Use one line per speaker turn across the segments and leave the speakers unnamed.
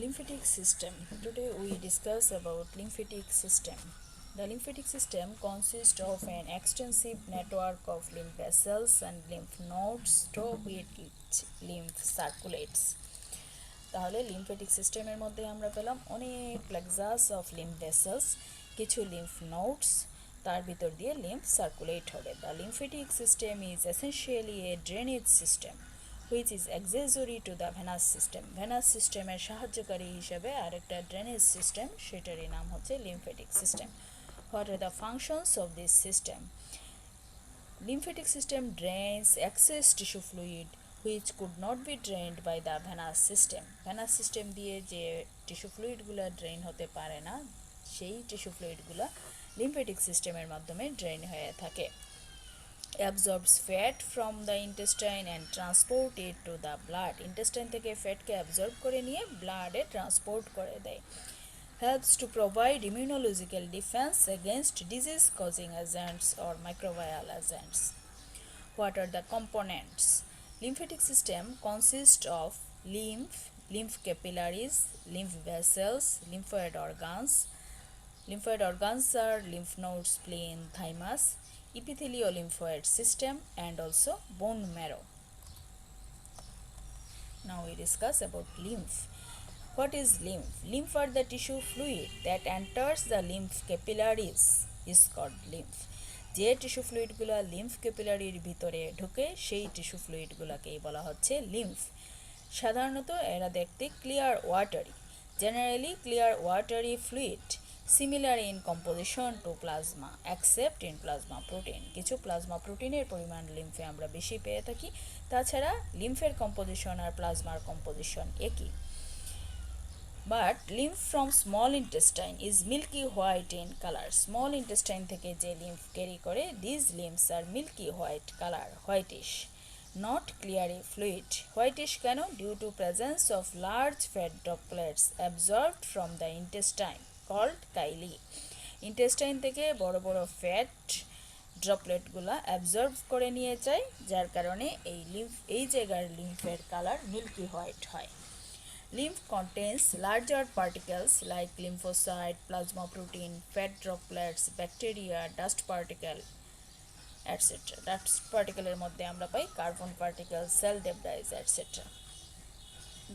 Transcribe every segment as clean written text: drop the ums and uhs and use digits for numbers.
Lymphatic system. Today we discuss about lymphatic system. The lymphatic system consists of an extensive network of lymph vessels and lymph nodes through which lymph circulates. তাহলে lymphatic সিস্টেমের মধ্যে আমরা পেলাম অনেক plexus of lymph vessels, কিছু lymph nodes, তার ভিতর দিয়ে লিম্ফ সার্কুলেট হবে। The lymphatic system is essentially A drainage system which is accessory to the venous system. venous সিস্টেমের সাহায্যকারী হিসেবে আরেকটা ড্রেনেজ সিস্টেম, সেটারই নাম হচ্ছে lymphatic system. What are the functions of this system? Lymphatic system drains excess tissue fluid which could not be drained by the venous system. venous system দিয়ে যে tissue ফ্লুইডগুলো drain হতে পারে না, সেই টিস্যু ফ্লুইডগুলো লিম্ফেটিক সিস্টেমের মাধ্যমে ড্রেন হয়ে থাকে। Absorbs fat from the intestine and transport it to the blood. intestine থেকে ফ্যাটকে অ্যাবজর্ব করে নিয়ে ব্লাডে ট্রান্সপোর্ট করে দেয়। Helps to provide immunological defense against disease causing agents or microbial agents. What are the components? Lymphatic system consists of lymph capillaries, lymph vessels, lymphoid organs. Lymphoid organs are lymph nodes, spleen, thymus, epithelial-lymphoid system, and also bone marrow. Now we discuss about lymph. What is lymph? Lymph are the tissue fluid that enters the lymph capillaries is called lymph. যে tissue ফ্লুইডগুলো lymph ক্যাপিলারির ভিতরে ঢুকে সেই tissue ফ্লুইডগুলোকেই বলা হচ্ছে lymph. সাধারণত এরা দেখতে clear watery, generally clear watery fluid, similar in composition to plasma except in plasma protein. কিছু প্লাজমা প্রোটিনের পরিমাণ লিম্ফে আমরা বেশি পেয়ে থাকি, তাছাড়া লিম্ফের কম্পোজিশন আর প্লাজমার কম্পোজিশন একই। But lymph from small intestine is milky white in colour. Small intestine থেকে যে লিম্ফ ক্যারি করে, these lymphs are milky white colour, whitish, not clearly fluid. Whitish কেন? Due to presence of large fat droplets absorbed from the intestine called chyli. Intestine থেকে বড় বড় fat ড্রপলেটগুলো absorb করে নিয়ে যায়, যার কারণে এই জায়গার লিম্ফের কালার মিল্কি হোয়াইট হয়। Lymph contains larger particles like lymphocyte, plasma protein, fat droplets, bacteria, dust particle etcetera. Dust পার্টিকেলের মধ্যে আমরা পাই carbon particle, cell debris etcetera.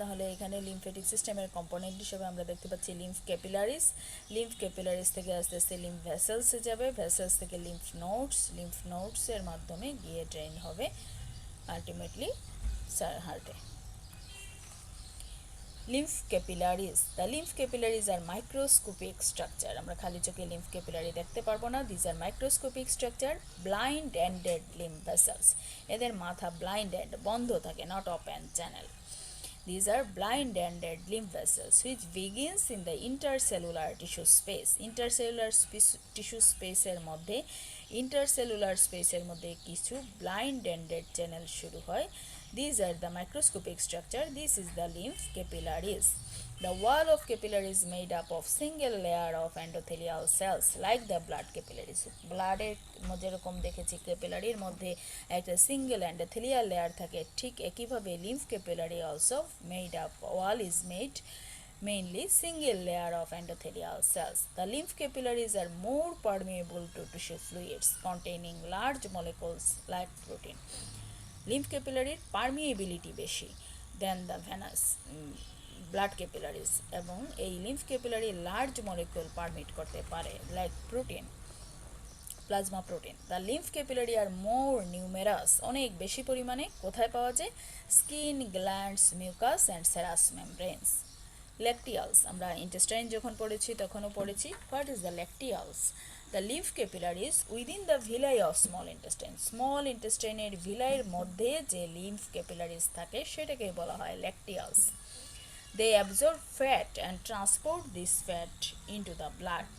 তাহলে এখানে লিম্ফেটিক সিস্টেমের কম্পোনেন্ট হিসেবে আমরা দেখতে পাচ্ছি লিম্ফ ক্যাপিলারিস। লিম্ফ ক্যাপিলারিস থেকে আস্তে আস্তে লিম্ফ ভেসেলসে যাবে, ভেসেলস থেকে লিম্ফ নোডসের মাধ্যমে গিয়ে ড্রেন হবে আলটিমেটলি হার্টে। Lymph capillaries. The lymph capillaries are microscopic structure. আমরা খালি চোখে লিম্ফ ক্যাপিলারি দেখতে পারবো না। These are microscopic structure, blind ended lymph vessels. এদের মাথা ব্লাইন্ড এন্ড, বন্ধ থাকে, not open channel. These are blind-ended lymph vessels which begins in the intercellular tissue space. Intercellular tissue space এর মধ্যে কিছু blind-ended channel শুরু হয়। These are the microscopic structure. This is the lymph capillaries. The wall of capillaries made up of single layer of endothelial cells like the blood capillaries. ব্লাডের যেরকম দেখেছি ক্যাপিলারির মধ্যে একটা সিঙ্গেল এন্ডোথেলিয়াল লেয়ার থাকে, ঠিক একইভাবে lymph capillary also made up, wall is made mainly single layer of endothelial cells. The lymph capillaries are more permeable to tissue fluids containing large molecules like protein. Lymph capillaries permeability বেশি than the venous blood capillaries, এবং এই lymph capillary large molecule permit করতে পারে like protein, plasma protein. The lymph capillary are more numerous, অনেক বেশি পরিমাণে কোথায় পাওয়া যায়? Skin, glands, mucous and serous membranes. Lacteals, আমরা ইন্টেস্টাইন যখন পড়েছি তখনও পড়েছি। What is the lacteals? The lymph capillaries within the villi of small intestine. Small ইন্টেস্টাইনের ভিলাইয়ের মধ্যে যে লিম্ফ ক্যাপিলারিজ থাকে সেটাকে বলা হয় ল্যাকটিয়ালস। They absorb fat and transport this fat into the blood.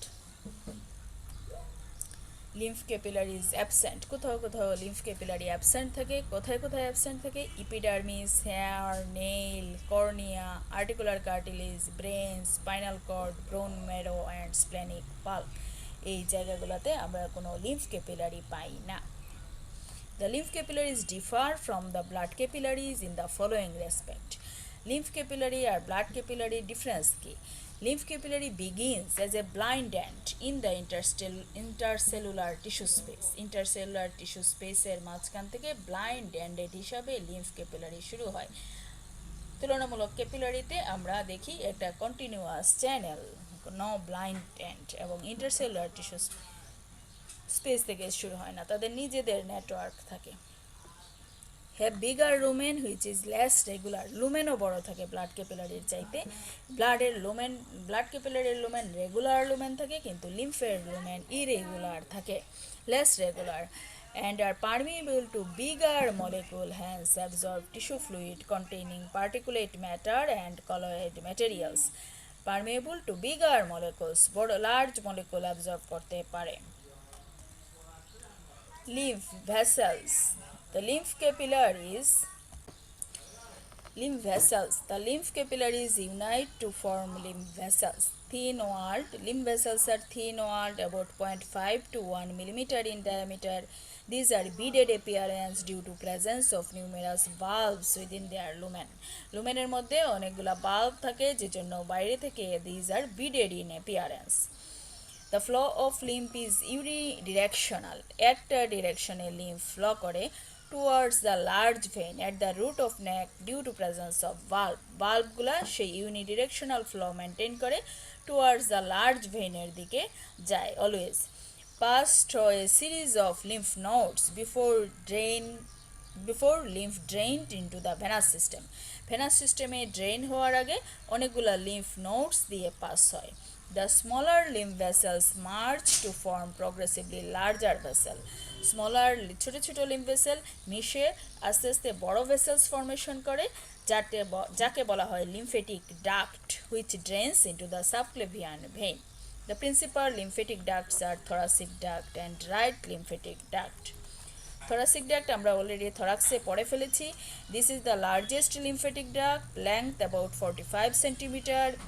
Lymph capillary is absent. কোথাও কোথাও লিম্ফ ক্যাপিলারি অ্যাবসেন্ট থাকে। কোথায় কোথায় অ্যাবসেন্ট থাকে? Epidermis, hair, nail, cornea, articular cartilage, brain, spinal cord, bone marrow and splenic pulp. এই জায়গাগুলোতে আমরা কোনো লিম্ফ ক্যাপিলারি পাই না। The lymph capillaries differ from the blood capillaries in the following respect. Lymph capillary আর blood capillary difference কি? Lymph capillary begins as a blind ant in the intercellular tissue space. Intercellular tissue স্পেসের মাঝখান থেকে blind ended হিসাবে lymph capillary শুরু হয়। তুলনামূলক ক্যাপিলারিতে আমরা দেখি একটা continuous channel, no blind end, এবং ইন্টারসেলুলার টিস্যু স্পেস থেকে শুরু হয় না, তাদের নিজেদের নেটওয়ার্ক থাকে। Have bigger lumen which is less regular. লুমেনও বড় থাকে ব্লাড ক্যাপিলারির চাইতে। ব্লাড ক্যাপিলারির লুমেন রেগুলার লুমেন থাকে, কিন্তু লিম্ফের লুমেন ইরেগুলার থাকে, less regular, and are permeable to bigger molecule, hence absorb tissue fluid containing particulate matter and colloid materials. Permeable to bigger molecules, বড় লার্জ মলিকুল অ্যাবজর্ব করতে পারে। Lymph vessels. The lymph capillaries Lymph vessels. The lymph capillaries unite to form lymph vessels. Thin-walled. Lymph vessels are thin-walled, about 0.5 to 1 millimeter in diameter. These are beaded appearance due to presence of numerous bulbs within their lumen. লুমেনের মধ্যে অনেকগুলা bulb থাকে, যেজন্য বাইরে থেকে these are beaded in appearance. The flow of lymph is unidirectional. একটা ডিরেকশনে lymph flow করে towards the large vein at the root of neck due to presence of bulb. বাল্বগুলা সেই unidirectional flow maintain করে towards the large vein এর দিকে যায় always. Pass through a series of lymph nodes before lymph drained into the venous system. venous system-এ drain হওয়ার আগে অনেকগুলা lymph nodes দিয়ে pass হয়। The smaller lymph vessels merge to form progressively larger vessel. Smaller ছোট ছোট lymph vessel মিশে আস্তে আস্তে বড় vessels formation করে, যাকে বলা হয় lymphatic duct, which drains into the subclavian vein. The principal lymphatic ducts are thoracic duct and right lymphatic duct. Thoracic duct আমরা অলরেডি থরাক্সে পড়ে ফেলেছি। This is the largest lymphatic duct, length about 45 cm,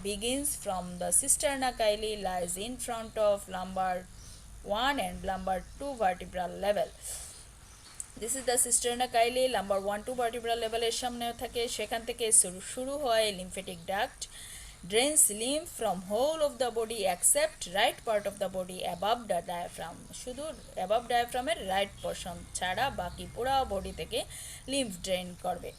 begins from the cisterna chyli, lies in front of lumbar 1 and lumbar 2 vertebral level. This is the cisterna chyli, lumbar 1-2 vertebral level এর সামনে থাকে, সেখান থেকে শুরু হয় lymphatic duct. Drains lymph from whole of the body except right part of the body above the diaphragm. শুধু above diaphragm এর right portion ছাড়া বাকি পুরো বডি থেকে lymph drain করবে।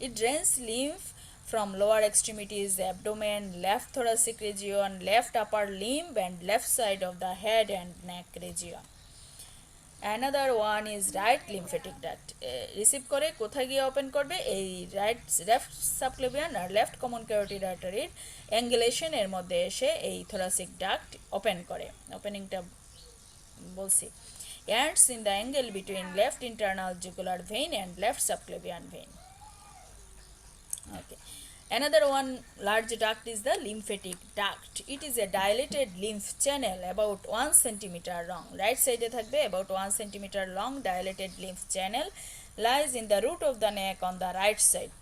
It drains lymph from lower extremities, abdomen, left thoracic region, left upper limb and left side of the head and neck region. Another one is right lymphatic duct. Receive করে কোথায় গিয়ে open করবে? এই left subclavian আর left common carotid আর্টারির অ্যাঙ্গুলেশন এর মধ্যে এসে এই thoracic duct open করে। ওপেনিংটা বলছি, ends in the angle between left internal jugular vein and left subclavian vein. Okay. Another one large duct is the lymphatic duct. It is a dilated lymph channel about 1 cm long. Right side e thakbe about 1 cm long dilated lymph channel, lies in the root of the neck on the right side,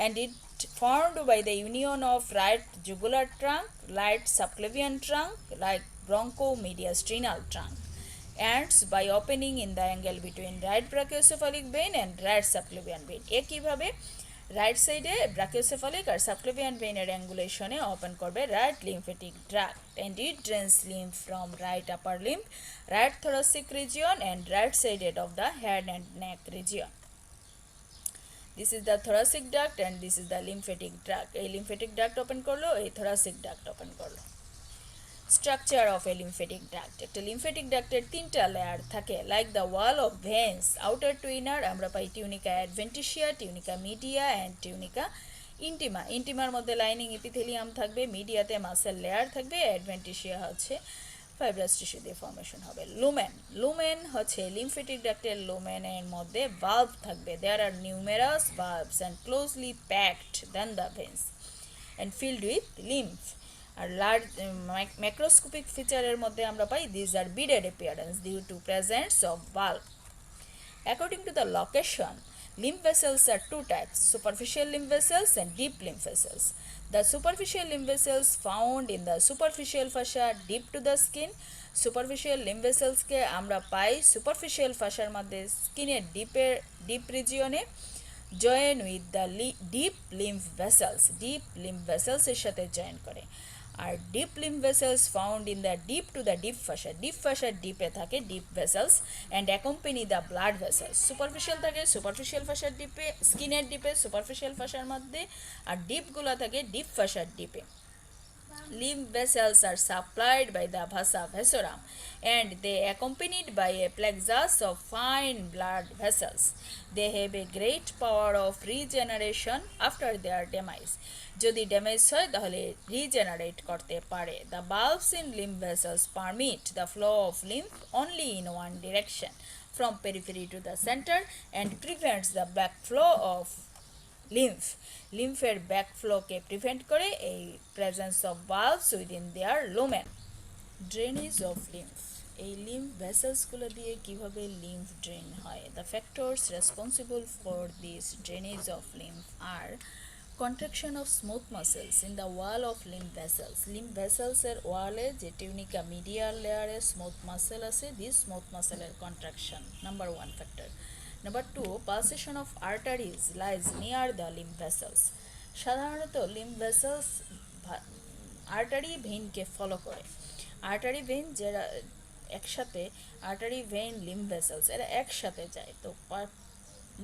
and it formed by the union of right jugular trunk, right subclavian trunk, like bronchomediastinal trunk. Ends by opening in the angle between right brachiocephalic vein and right subclavian vein. একইভাবে right সাইডে brachiocephalic আর subclavian ভেইনের অ্যাঙ্গুলেশনে open করবে right lymphatic duct, and it drains lymph from right upper limb, right thoracic region and right sided of the head and neck region. This is the thoracic duct and this is the lymphatic duct. এই lymphatic duct open করলো, এই thoracic duct open করলো। Structure of a lymphatic duct. একটা lymphatic ducটের তিনটা layer থাকে, like the wall of veins. Outer to inner আমরা পাই tunica adventitia, tunica media and tunica intima. ইন্টিমার মধ্যে lining epithelium থাকবে, মিডিয়াতে মাসেল লেয়ার থাকবে, অ্যাডভেন্টিশিয়া হচ্ছে ফাইব্রাস টিস্যু দিয়ে ফর্মেশন হবে। লুমেন হচ্ছে লিম্ফেটিক ডাক্টের লুমেনের মধ্যে বাল্ব থাকবে। There are numerous bulbs and closely packed than the veins and filled with lymph. আর লার্জ ম্যাক্রোস্কোপিক ফিচারের মধ্যে আমরা পাই this are beaded appearance due to presence of bulb. According to the location, lymph vessels are two types: superficial lymph vessels and deep lymph vessels. The superficial lymph vessels found in the superficial fascia deep to the skin. Superficial lymph vessels কে আমরা পাই superficial fasciaর মধ্যে স্কিনের deep রিজিয়নে। Join with the deep lymph vessels, deep lymph ভেসেলসের সাথে join করে। আর deep lymph vessels found in the deep to the deep fascia, deep ফাশার ডিপে থাকে deep vessels and accompany the blood vessels. Superficial থাকে সুপারফিশিয়াল ফাশার ডিপে, স্কিনের ডিপে, সুপারফিশিয়াল ফাশার মধ্যে, আর ডিপগুলো থাকে ডিপ ফাশার ডিপে। Lymph vessels are supplied by the vasa vasorum and they accompanied by a plexus of fine blood vessels. They have a great power of regeneration after their demise. যদি damage হয় তাহলে regenerate করতে পারে। The bulbs in lymph vessels permit the flow of lymph only in one direction from periphery to the center and prevents the backflow of lymph. লিম্ফের ব্যাকফ্লোকে prevent করে এই presence of bulbs within their lumen. Drainage of lymph, এই lymph ভেসেলসগুলো দিয়ে কিভাবে lymph drain হয়। The factors responsible for this drainage of lymph are contraction of smooth muscles in the wall of lymph vessels, lymph ভেসেলসের ওয়ালে যে tunica medial লেয়ারে smooth muscle আছে, দিস স্মুথ মাসেলের contraction number one factor. Number 2, pulsation of arteries lies near the lymph vessels. সাধারণত lymph vessels artery ভেইনকে follow করে। Artery vein যারা একসাথে, আর্টারি ভেইন লিম্ফ ভেসেলস এরা একসাথে যায়। তো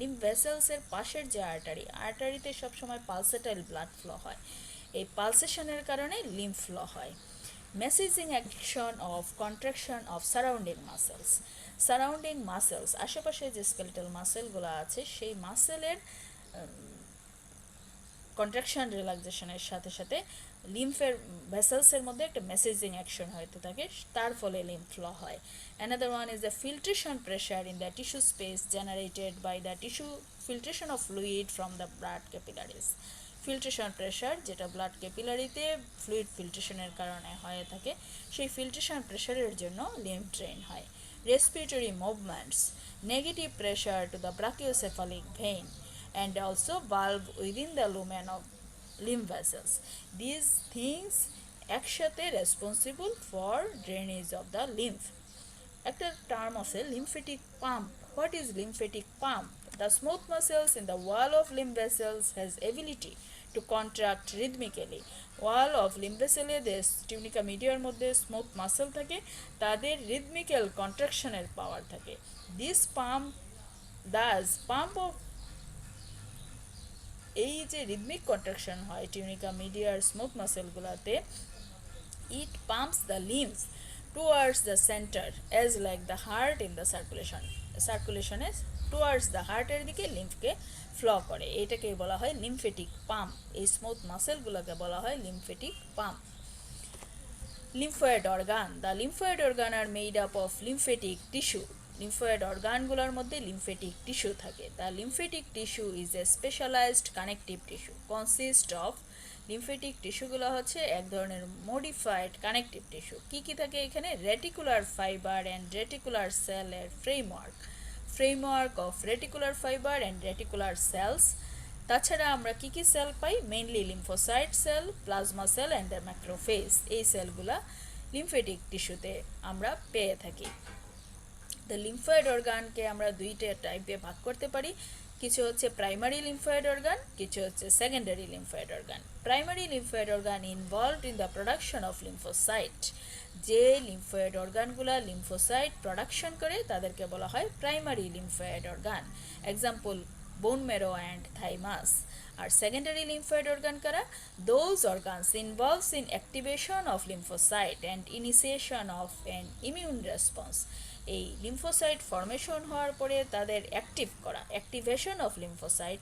লিম্ফ ভেসেলসের পাশের যে আর্টারিতে সবসময় পালসেটাইল ব্লাড ফ্লো হয়। এই পালসেশনের কারণে লিম্ফ ফ্লো হয়। Messaging action of contraction of surrounding muscles, surrounding muscles আশেপাশে যে স্কেলেটাল মাসেলগুলো আছে সেই মাসেলের কন্ট্রাকশন রিল্যাক্সেশনের সাথে সাথে লিম্ফের ভেসেলসের মধ্যে একটা মেসেজিং অ্যাকশন হতে থাকে, তার ফলে লিম্ফ ফ্লো হয়। Another one is the filtration pressure in the tissue space generated by the tissue filtration of fluid from the blood capillaries. Filtration pressure যেটা ব্লাড ক্যাপিলারিতে ফ্লুইড ফিল্ট্রেশনের কারণে হয়ে থাকে, সেই ফিল্ট্রেশন প্রেশারের জন্য লিম্ফ ড্রেন হয়। Respiratory movements, negative pressure to the brachiocephalic vein and also valve within the lumen of lymph vessels. These things একসাথে responsible for drainage of the lymph. একটা টার্ম আছে lymphatic pump. What is lymphatic pump? The smooth muscles in the wall of lymph vessels has ability to contract rhythmically. Wall of lymph ভেসেলে tunica মিডিয়ার মধ্যে smooth muscle থাকে, তাদের রিদমিক্যাল কন্ট্রাকশনের পাওয়ার থাকে। This pump of, এই যে রিদমিক কন্ট্রাকশন হয় tunica মিডিয়ার স্মুথ মাসেলগুলোতে, it pumps the lymph towards the centre as like the heart in the সার্কুলেশনে টুয়ার্ডস দ্য হার্টের দিকে লিম্ফকে ফ্লো করে। এটাকে বলা হয় লিম্ফেটিক পাম্প। এই স্মুথ মাসেলগুলোকে বলা হয় lymphatic pump. Lymphoid organ, the lymphoid organ are made up of lymphatic tissue. Lymphoid অর্গানগুলোর মধ্যে লিম্ফেটিক টিস্যু থাকে। The lymphatic tissue is a specialised connective tissue consist of, lymphatic টিস্যুগুলো হচ্ছে এক ধরনের মডিফাইড কানেকটিভ টিস্যু। কী কী থাকে এখানে? রেটিকুলার ফাইবার অ্যান্ড রেটিকুলার সেলের framework of reticular fibre and reticular cells. তাছাড়া আমরা কী কী সেল পাই? Mainly lymphocyte cell, plasma cell and the macrophage. এই সেলগুলা লিম্ফেটিক টিস্যুতে আমরা পেয়ে থাকি। দ্য লিম্ফয়েড অর্গানকে আমরা দুইটা টাইপে ভাগ করতে পারি, কিছু হচ্ছে প্রাইমারি লিম্ফয়েড অর্গান, কিছু হচ্ছে secondary lymphoid organ. Primary lymphoid organ involved in the production of lymphocyte. যে লিম্ফয়েড অর্গানগুলা লিম্ফোসাইট প্রোডাকশন করে তাদেরকে বলা হয় primary lymphoid organ. Example bone marrow and thymus. আর সেকেন্ডারি লিম্ফয়েড অর্গান কারা? Those organs involves in activation of lymphocyte and initiation of an immune response. এই lymphocyte formation হওয়ার পরে তাদের অ্যাক্টিভেশন অফ লিম্ফোসাইট,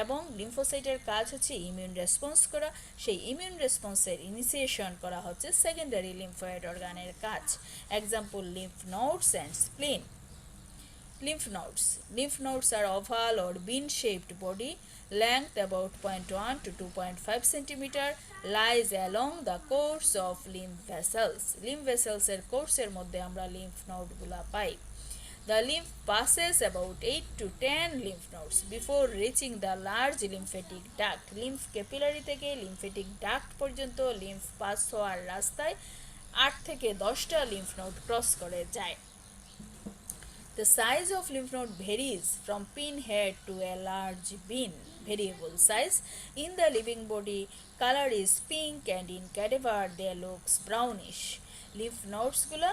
এবং লিম্ফোসাইটের কাজ হচ্ছে ইমিউন রেসপন্স করা, সেই ইমিউন রেসপন্সের ইনিশিয়েশন করা হচ্ছে সেকেন্ডারি লিম্ফয়েড অর্গানের কাজ। Example lymph nodes and স্প্লিন। Lymph nodes are oval or bean-shaped body, length about 0.1 to 2.5 cm, lies along the course of lymph vessels. Lymph vessels এর কোর্সের মধ্যে আমরা lymph node গুলা পাই। The lymph passes about 8 to 10 lymph nodes before reaching the large lymphatic duct. Lymph capillary থেকে lymphatic duct পর্যন্ত lymph pass হওয়ার রাস্তায় 8 থেকে 10টা lymph node ক্রস করে যায়। The size of lymph node varies from pinhead to a large bean. Variable size. In the living body, color is pink and in cadaver they looks brownish. Lymph nodes গুলা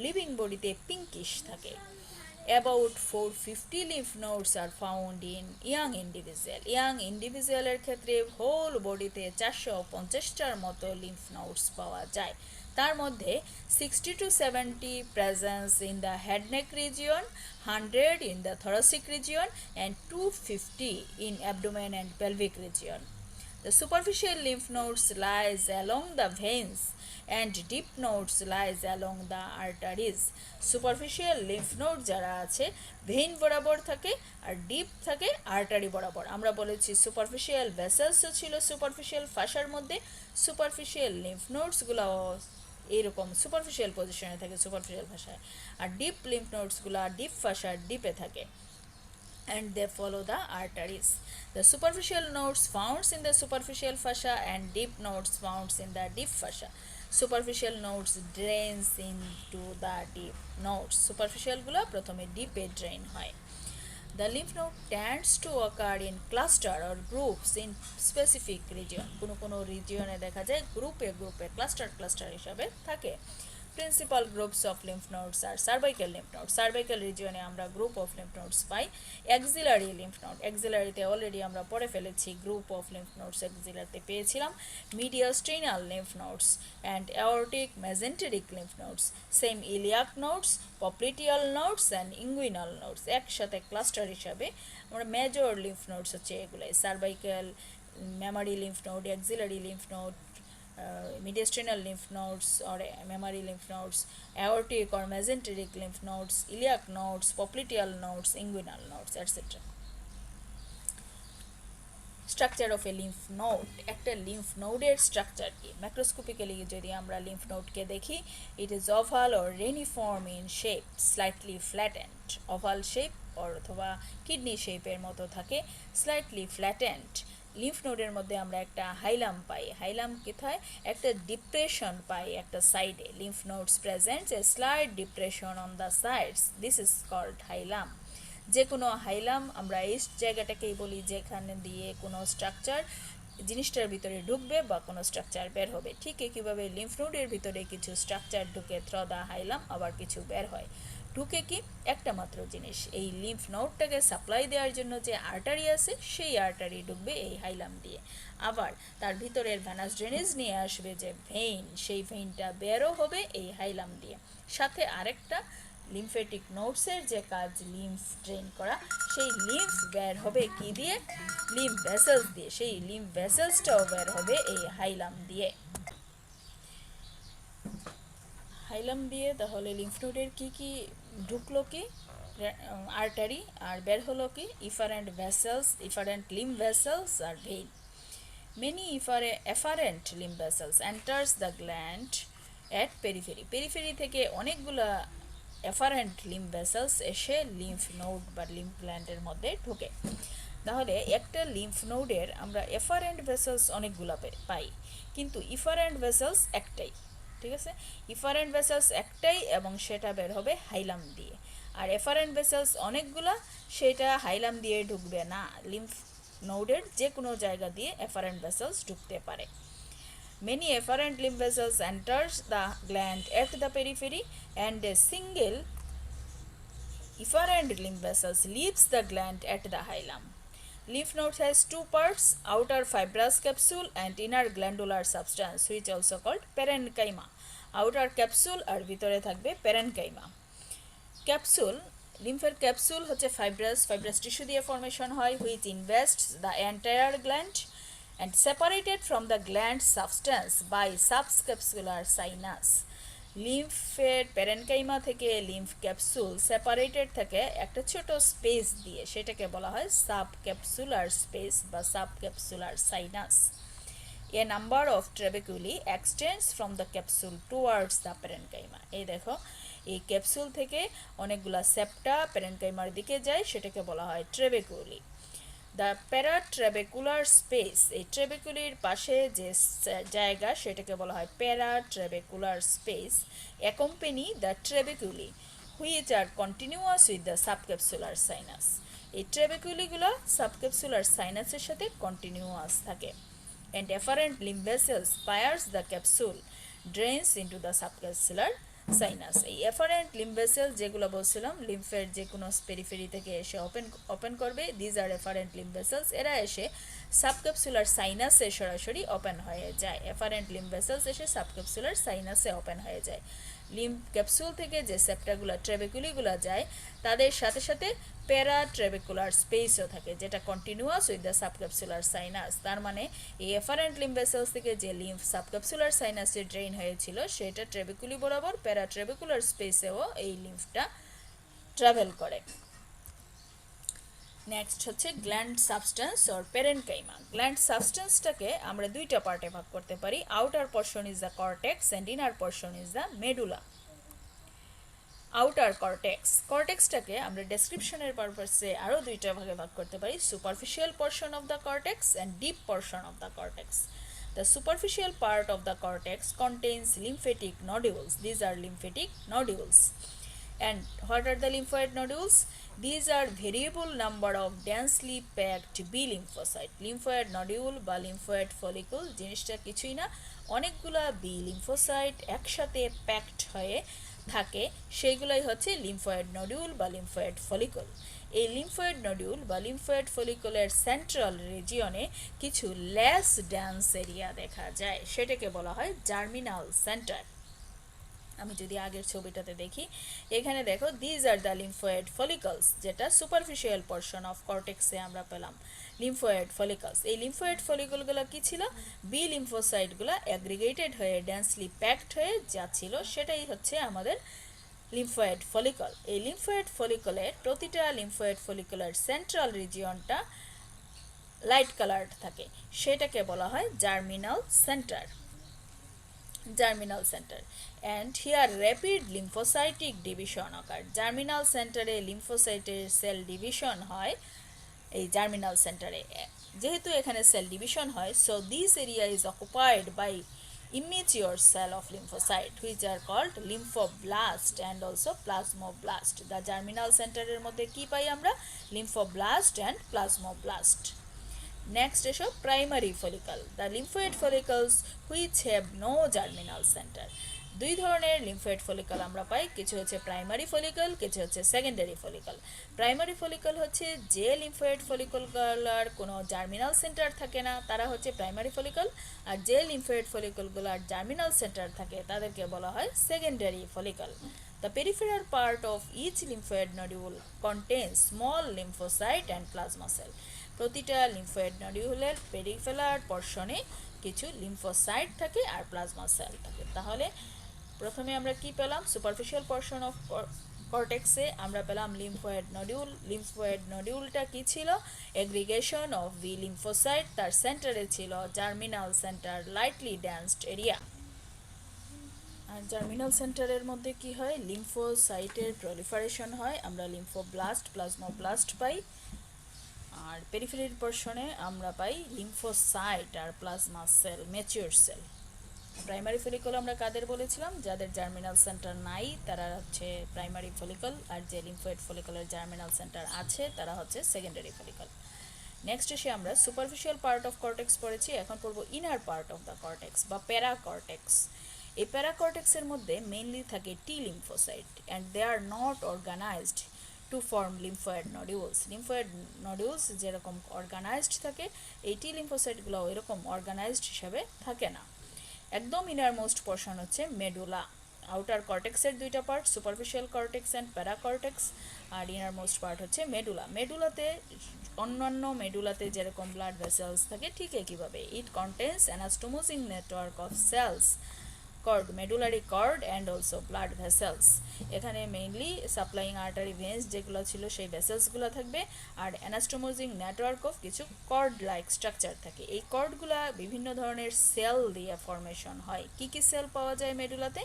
living body pinkish থাকে. About 450 lymph nodes are found in young individual. Young individual এর ক্ষেত্রে whole বডিতে 450টার মতো lymph nodes পাওয়া যায়। তার মধ্যে 60 to 70 presence in the head neck region, 100 in the thoracic region and 250 in abdomen and pelvic region. The superficial lymph nodes lies along the veins and deep nodes lies along the arteries. Superficial lymph node যারা আছে vein বরাবর থাকে আর deep থাকে artery বরাবর। আমরা বলেছি superficial ভেসেলসও ছিল superficial phasor মধ্যে, সুপারফিশিয়াল লিম্ফ নোডসগুলো এইরকম সুপারফিশিয়াল পজিশনে থাকে সুপারফিশিয়াল ফাসায়, আর ডিপ লিম্ফ নোডসগুলো ডিপ ফাসার ডিপে থাকে, and they follow the arteries. The superficial nodes found in the superficial fascia and deep nodes found in the deep fascia. Superficial nodes drains into the deep nodes. Superficial গুলো প্রথমে ডিপে drain হয়। The lymph node tends to occur in cluster or groups in specific region. কোনো রিজিয়নে দেখা যায় গ্রুপে cluster হিসাবে থাকে। Principal groups of lymph nodes are cervical lymph nodes. Cervical region এ আমরা group of lymph nodes pi. Axillary lymph node, axillary তে already আমরা পড়ে ফেলেছি group of lymph nodes axillary তে পেয়েছিলাম। Mediastinal lymph nodes and aortic mesenteric lymph nodes. Same iliac nodes, popliteal nodes and inguinal nodes একসাথে cluster হিসাবে আমরা major lymph nodes হচ্ছে এগুলাই, cervical, mammary lymph node, axillary lymph node, mediastinal lymph nodes or mammary lymph nodes, aortic or mesenteric lymph nodes, iliac nodes, popliteal nodes, inguinal nodes, etc. Structure of a lymph node. একটা lymph node এর structure কি? ম্যাক্রোস্কোপিক্যালি যদি আমরা lymph node কে দেখি, it is oval or reniform in shape, slightly flattened. oval shape অথবা kidney শেপের মতো থাকে, slightly flattened. লিম্ফ নোডের মধ্যে আমরা একটা হাইলাম পাই। হাইলাম কোথায়? একটা ডিপ্রেশন পাই একটা সাইডে। Lymph nodes presents a slight depression on the sides, this is called hilum. যে কোনো হাইলাম আমরা এই জায়গাটাকেই বলি যেখানে দিয়ে কোনো স্ট্রাকচার জিনিসটার ভিতরে ঢুকবে বা কোনো স্ট্রাকচার বের হবে। ঠিক একইভাবে লিম্ফ নোডের ভিতরে কিছু স্ট্রাকচার ঢুকে থ্রো দ্য হাইলাম, আবার কিছু বের হয়। ঢুকে কি? একটা মাত্র জিনিস, এই লিম্ফ নোডটাকে সাপ্লাই দেওয়ার জন্য যে আর্টারি আছে সেই আর্টারি ঢুকবে এই হাইলাম দিয়ে। আবার তার ভিতরের ভ্যানাস ড্রেনেজ নিয়ে আসবে যে ভেইন, সেই ভেইনটা বেরও হবে এই হাইলাম দিয়ে। সাথে আরেকটা লিম্ফেটিক নোডসের যে কাজ লিম্ফ ড্রেন করা, সেই লিম্ফ বের হবে কি দিয়ে? লিম্ফ ভেসেলস দিয়ে। সেই লিম্ফ ভেসেলসটাও বের হবে এই হাইলাম দিয়ে। হাইলাম দিয়ে তাহলে লিম্ফ নোডের কি ঢুকলো কি? আর্টারি, আর বের হলো কি? Efferent vessels, efferent lymph vessels আর vein. Many efferent lymph vessels enters the gland at periphery. Periphery থেকে অনেকগুলা efferent lymph vessels এসে lymph node বা lymph gland-এর মধ্যে ঢোকে। তাহলে একটা lymph node-এর আমরা efferent vessels অনেকগুলা পাই, কিন্তু efferent vessels একটাই। ঠিক আছে, efferent vessels একটাই এবং সেটা বের হবে হাইলাম দিয়ে। আর efferent vessels অনেকগুলা, সেটা হাইলাম দিয়ে ঢুকবে না, lymph নোডের যে কোনো জায়গা দিয়ে efferent vessels ঢুকতে পারে। Many efferent lymph vessels enters the gland at the periphery and a single efferent lymph vessels leaves the gland at the hilum. Lymph node has two parts, outer fibrous capsule and inner glandular substance, which also called parenchyma. Outer capsule আর ভিতরে থাকবে parenchyma. Capsule, লিম্ফের capsule হচ্ছে fibrous tissue দিয়ে formation হয়, which invests the entire gland and separated from the gland substance by subcapsular sinus. লিম্ফের parenchyma থেকে lymph capsule separated থাকে একটা ছোট স্পেস দিয়ে, সেটাকে বলা হয় সাবক্যাপসুলার স্পেস বা subcapsular sinus. A number of trabeculae extends from the capsule towards the parenchyma. এই দেখো, এই ক্যাপসুল থেকে অনেকগুলা সেপ্টা প্যারেনকাইমার দিকে যায়, সেটাকে বলা হয় ট্রেবেকুলি। দ্য প্যারাট্রেবেকুলার স্পেস, এই ট্রেবেকুলির পাশে যে জায়গা সেটাকে বলা হয় paratrabecular space. Accompany the trabeculae which are continuous with the subcapsular sinus. এই ট্রেবেকুলিগুলো সাবক্যাপসুলার সাইনাসের সাথে কন্টিনিউয়াস থাকে। And efferent lymph vessels pierce the capsule, drains into the subcapsular sinus. এই efferent lymph vessel যেগুলো বলছিলাম লিম্ফের যে কোনো পেরিফেরি থেকে এসে ওপেন করবে, these are efferent lymph vessels, এরা এসে সাবক্যাপসুলার সাইনাসে সরাসরি ওপেন হয়ে যায়। efferent lymph vessels এসে সাবক্যাপসুলার সাইনাসে ওপেন হয়ে যায়। লিম্ফ ক্যাপসুল থেকে যে সেপ্টাগুলো ট্রেবেকুলিগুলো যায় তাদের সাথে সাথে প্যারা ট্রেবেকুলার স্পেসও থাকে, যেটা continuous with the subcapsular sinus. তার মানে এই এফারেন্ট লিম্ফ ভেসেলস থেকে যে লিম্ফ সাবক্যাপসুলার সাইনাসে ড্রেইন হয়েছিল সেটা ট্রেবেকুলি বরাবর প্যারা ট্রেবেকুলার স্পেসেও এই লিম্ফটা ট্রাভেল করে। নেক্সট হচ্ছে gland substance or parenchyma. Gland সাবস্টেন্সটাকে আমরা দুইটা পার্টে ভাগ করতে পারি। Outer portion is the cortex and inner portion is the medulla. Outer কর্টেক্সটাকে আমরা ডেসক্রিপশনের পারপাসে আরও দুইটা ভাগে ভাগ করতে পারি, superficial portion of the cortex and deep portion of the cortex. The superficial part of the cortex contains lymphatic nodules. These are lymphatic nodules. And what are the lymphoid nodules? These are variable number of densely packed B lymphocyte. Lymphoid nodule বা lymphoid follicle জিনিসটা কিছুই না, অনেকগুলা B lymphocyte একসাথে packed হয়ে থাকে, সেইগুলাই হচ্ছে lymphoid nodule বা লিম্ফয়েড ফলিকল। এই লিম্ফয়েড নডিউল বা লিম্ফয়েড ফলিকলের সেন্ট্রাল রিজিয়নে কিছু লেস ডেন্স এরিয়া দেখা যায়, সেটাকে বলা হয় জার্মিনাল সেন্টার। আমি যদি আগের ছবিটাতে দেখি, এখানে দেখো these are the lymphoid follicles, যেটা সুপারফিশিয়াল পোর্শন অফ কর্টেক্সে আমরা পেলাম লিম্ফয়েড ফলিকলস। এই লিম্ফয়েড ফলিকলগুলো কি ছিল? বি লিম্ফোসাইটগুলো অ্যাগ্রিগেটেড হয়ে ডেন্সলি প্যাকড হয়ে যাচ্ছিল, সেটাই হচ্ছে আমাদের লিম্ফয়েড ফলিকল। এই লিম্ফয়েড ফলিকলের প্রতিটা লিম্ফয়েড ফলিকলের সেন্ট্রাল রিজিয়নটা লাইট কালার্ড থাকে, সেটাকে বলা হয় germinal centre. Germinal centre and here rapid lymphocytic division ochre. Germinal সেন্টারে লিম্ফোসাইটের সেল ডিভিশন হয় এই জার্মিনাল সেন্টারে। যেহেতু এখানে সেল ডিভিশন হয়, so this area is occupied by immature cell of lymphocyte which are called lymphoblast and also plasmoblast. The germinal center এর মধ্যে কি পাই আমরা? lymphoblast and plasmoblast. Next is a primary follicle. The lymphoid follicles which have no germinal center. দুই ধরনের lymphoid follicle আমরা পাই, কিছু হচ্ছে primary follicle, কিছু হচ্ছে সেকেন্ডারি ফলিকল। প্রাইমারি ফলিকল হচ্ছে যে লিম্ফয়েড ফলিকলগুলোর কোনো জার্মিনাল সেন্টার থাকে না, তারা হচ্ছে প্রাইমারি ফলিকল। আর যে লিম্ফয়েড ফলিকলগুলোর জার্মিনাল সেন্টার থাকে তাদেরকে বলা হয় secondary follicle. The peripheral part of each lymphoid nodule contains small lymphocyte and plasma cell. প্রতিটা লিম্ফয়েড নডিউলের পেরিফেরাল পোর্শনে কিছু লিম্ফোসাইট থাকে আর প্লাজমা সেল থাকে। তাহলে প্রথমে আমরা কি পেলাম? সুপারফিশিয়াল পোর্শন অফ কর্টেক্সে আমরা পেলাম লিম্ফয়েড নডিউল। লিম্ফয়েড নডিউলটা কি ছিল? এগ্রিগেশন অফ বি লিম্ফোসাইট, তার সেন্টারে ছিল জার্মিনাল সেন্টার, লাইটলি ডেন্সড এরিয়া। আর জার্মিনাল সেন্টারের মধ্যে কি হয়? লিম্ফোসাইটের প্রলিফারেশন হয়, আমরা লিম্ফোব্লাস্ট, প্লাজমোব্লাস্ট পাই। আর পেরিফেরাল পোর্শনে আমরা পাই লিম্ফোসাইট আর plasma cell, mature cell. Primary follicle আমরা কাদের বলেছিলাম? যাদের জার্মিনাল সেন্টার নাই তারা হচ্ছে প্রাইমারি ফলিকল, আর যে লিম্ফয়েড ফলিকলের জার্মিনাল সেন্টার আছে তারা হচ্ছে সেকেন্ডারি ফলিকল। নেক্সট এসে আমরা সুপারফিশিয়াল পার্ট অফ কর্টেক্স পড়েছি, এখন পড়বো inner part of the cortex বা প্যারাকর্টেক্স। এই প্যারাকর্টেক্সের মধ্যে মেইনলি থাকে T lymphocyte and they are not organised to form lymphoid nodules. Lymphoid nodules যেরকম অর্গানাইজড থাকে, এই টি লিম্ফোসাইটগুলো এরকম অর্গানাইজড হিসাবে থাকে না। একদম ইনারমোস্ট পোর্শন হচ্ছে মেডুলা। আউটার কর্টেক্সের দুইটা part, superficial cortex and paracortex, আর ইনারমোস্ট পার্ট হচ্ছে মেডুলা। মেডুলাতে অন্যান্য মেডুলাতে যেরকম ব্লাড ভেসেলস থাকে ঠিক একইভাবে it contains anastomosing network of cells cord, medullary cord and also blood vessels. এখানে মেইনলি সাপ্লাইং আর্টারি ভেন্স যেগুলো ছিল সেই ভেসেলসগুলো থাকবে, আর অ্যানাস্টোমোজিং নেটওয়ার্ক অফ কিছু কর্ড লাইক স্ট্রাকচার থাকে। এই কর্ডগুলা বিভিন্ন ধরনের সেল দিয়ে ফরমেশন হয়। কি কি সেল পাওয়া যায় মেডুলাতে?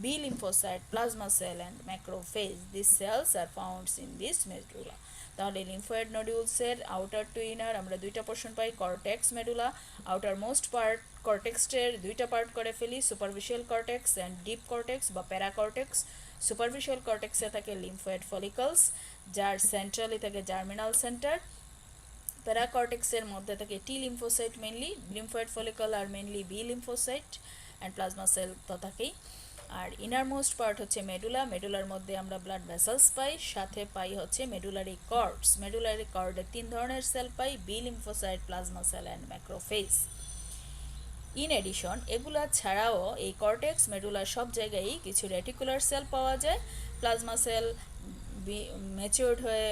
B lymphocyte, plasma cell and macrophage. This cells are founds in this medulla. তাহলে লিম্ফয়েড নডিউলসের আউটার টু ইনার আমরা দুইটা পোর্শন পাই, cortex, medulla. Outer most part কর্টেক্সের দুইটা পার্ট করে ফেলি, superficial cortex and deep cortex বা প্যারাকর্টেক্স। সুপারফিশিয়াল কর্টেক্সে থাকে লিম্ফয়েড ফলিকলস, যার সেন্ট্রালি থাকে জার্মিনাল সেন্টার। প্যারাকর্টেক্সের মধ্যে থাকে T lymphocyte mainly, lymphoid follicle আর mainly B lymphocyte and plasma sell তো থাকেই। আর ইনারমোস্ট পার্ট হচ্ছে মেডুলা, মেডুলার মধ্যে আমরা ব্লাড ভেসেলস পাই, সাথে পাই হচ্ছে মেডুলারি কর্ডস। মেডুলারি কর্ডে 3 ধরনের সেল পাই, B lymphocyte, plasma cell and macrophage. In addition এগুলা ছাড়াও এই কর্টেক্স মেডুলার সব জায়গায়ই কিছু রেটিকুলার সেল পাওয়া যায়। প্লাজমা সেল ম্যাচিওর্ড হয়ে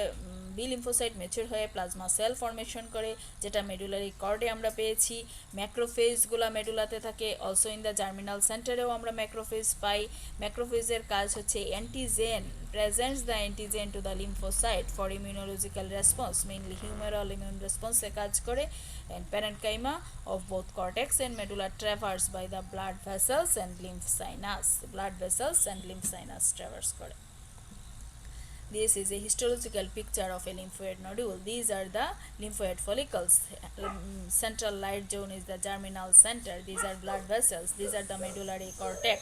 বি লিম্ফোসাইট ম্যাচিওর হয়ে প্লাজমা সেল ফর্মেশন করে, যেটা মেডুলারি কর্ডে আমরা পেয়েছি। ম্যাক্রোফেজগুলো মেডুলাতে থাকে, অলসো ইন দ্য জার্মিনাল সেন্টারেও আমরা ম্যাক্রোফেজ পাই। ম্যাক্রোফেজের কাজ হচ্ছে antigen, presents the antigen to the lymphocyte for immunological response, mainly humoral immune রেসপন্সে কাজ করে। and parenchyma of both cortex and medulla traverse by the blood vessels and lymph sinus, blood vessels and lymph sinus traverse করে। This is a histological picture of a lymphoid nodule. These are the lymphoid follicles. Central light zone is the germinal center. These are blood vessels. These are the medullary cortex.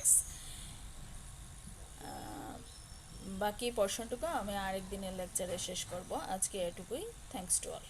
বাকি পোর্শনটুকু আমি আরেক দিনের লেকচারে শেষ করব, আজকে এটুকুই। Thanks to all.